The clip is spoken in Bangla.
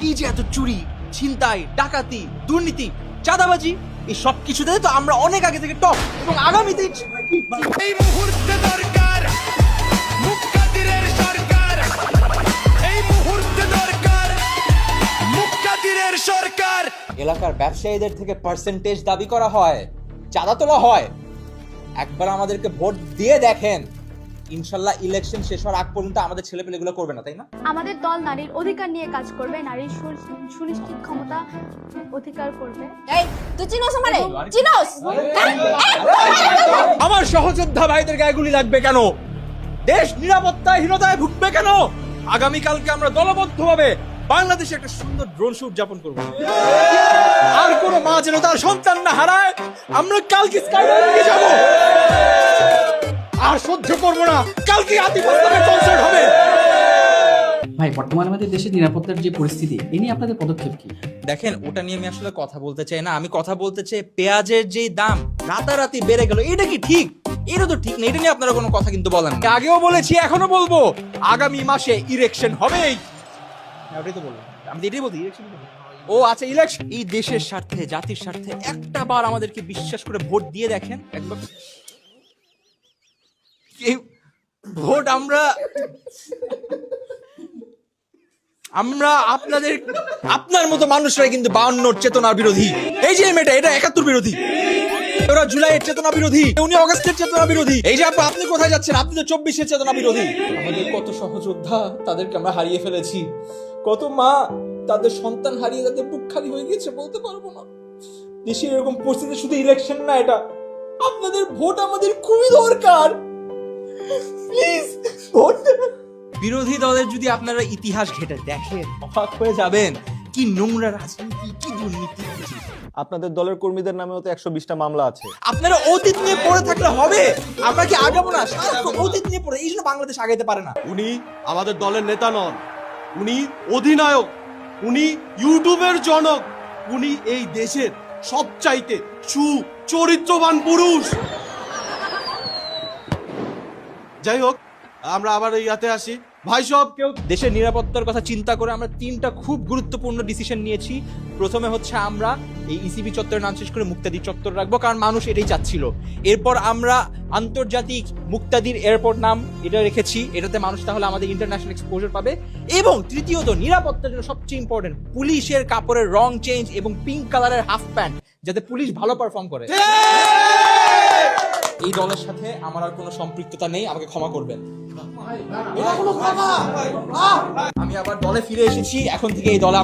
এই যে এত চুরি, ছিনতাই, ডাকাতি, দুর্নীতি, চাঁদাবাজি, এই সব কিছুতে তো আমরা অনেক আগে থেকে টপ, এবং আগামীতে এই মুহূর্তে দরকার মুক্তাদিরের সরকার, এই মুহূর্তে দরকার মুক্তাদিরের সরকার। এলাকার ব্যবসায়ীদের থেকে পার্সেন্টেজ দাবি করা হয়, চাঁদা তোলা হয়। একবার আমাদেরকে ভোট দিয়ে দেখেন, ইনশাল্লাহ ইলেকশন শেষ হওয়ার আগ পর্যন্ত আমাদের ছেলেপেলেগুলো করবে না, তাই না? আমাদের দল নারীর অধিকার নিয়ে কাজ করবে, নারীর সুনিশ্চিত ক্ষমতা অধিকার করবে। এই তুই চিনোস আমারে? চিনোস? আমার সহযোদ্ধা ভাইদের গায়ে গুলি লাগবে কেন? দেশ নিরাপত্তাহীনতায় ভুগবে কেন? আগামীকালকে আমরা দলবদ্ধভাবে বাংলাদেশে একটা সুন্দর ড্রোন শো উদযাপন করবো। আর কোনো মা যেন তার সন্তান না হারায়। আমরা কালকে স্কাইলাইনে যাব, আর সহ্য করবো না। কালকে আতিফাস্তানের কনসার্ট হবে। ভাই, বর্তমানে আমাদের দেশের নিরাপত্তার যে পরিস্থিতি, এ নিয়ে আপনাদের পদক্ষেপ কি? দেখেন, ওটা নিয়ে আমি আসলে কথা বলতে চাই না। আমি কথা বলতে চাই পেঁয়াজের যে দাম রাতারাতি বেড়ে গেল, এটা কি ঠিক? এটা তো ঠিক না। এটা নিয়ে আপনারা কোনো কথা কিন্তু বলেন না। আগেও বলেছি, এখনো বলবো, আগামী মাসে ইলেকশন হবেই। ওটাই তো বললাম, আমি এটাই বলছি, ইলেকশন। ও আচ্ছা, ইলেকশন। এই দেশের স্বার্থে, জাতির স্বার্থে একটা বার আমাদেরকে বিশ্বাস করে ভোট দিয়ে দেখেন একবার। এই ভোট আমরা আপনার মতো মানুষরাই কিন্তু 52 চেতনার বিরোধী। এই যে মেয়েটা, এটা 71 বিরোধী। ওরা জুলাইয়ের চেতনা বিরোধী, উনি অগস্টের চেতনা বিরোধী। এই যে আপনি কোথায় যাচ্ছেন? আপনি তো 24-এর চেতনা বিরোধী। আমাদের কত সহযোদ্ধা, তাদেরকে আমরা হারিয়ে ফেলেছি। কত মা তাদের সন্তান হারিয়ে তাদের বুক খালি হয়ে গেছে, বলতে পারবো না। দেশের এরকম পরিস্থিতি শুধু ইলেকশন না, এটা আপনাদের ভোট আমাদের খুবই দরকার। Please vote. বিরোধী দলের যদি আপনারা ইতিহাস ঘেটে দেখেন, অবাক হয়ে যাবেন। কি নোংরা রাজনীতি, কি দুর্নীতি। আপনাদের দলের কর্মীদের নামেও তো 120টা মামলা আছে। আপনারা অতীত নিয়ে পড়ে থাকলে হবে? আমরা কি আগাবো না? সারাক্ষণ অতীত নিয়ে পড়ে, এই জন্য বাংলাদেশ আগাইতে পারে না। উনি আমাদের দলের নেতা নন, উনি অধিনায়ক, উনি ইউটিউবের জনক, উনি এই দেশের সবচাইতে সুচরিত্রবান পুরুষ। যাই হোক, আমরা আবার ইয়াতে আসি। ভাই সব কেউ দেশের নিরাপত্তার কথা চিন্তা করে আমরা 3টা খুব গুরুত্বপূর্ণ ডিসিশন নিয়েছি। প্রথমে হচ্ছে আমরা এই ইসিবি চত্বরের নাম শেষ করে মুক্তাদির চত্বর রাখবো, কারণ মানুষ এটাই চাচ্ছিল। এরপর আমরা আন্তর্জাতিক মুক্তাদির এয়ারপোর্ট নাম এটা রেখেছি, এটাতে মানুষ তাহলে আমাদের ইন্টারন্যাশনাল এক্সপোজার পাবে। এবং তৃতীয়ত, নিরাপত্তার জন্য সবচেয়ে ইম্পর্টেন্ট, পুলিশের কাপড়ের রং চেঞ্জ এবং পিঙ্ক কালারের হাফ প্যান্ট, যাতে পুলিশ ভালো পারফর্ম করে। এই দলের সাথে আমার আর কোনো সম্পৃক্ততা নেই, আমাকে ক্ষমা করবেন। আমি আবার দলে ফিরে এসেছি, এখন থেকে এই দলে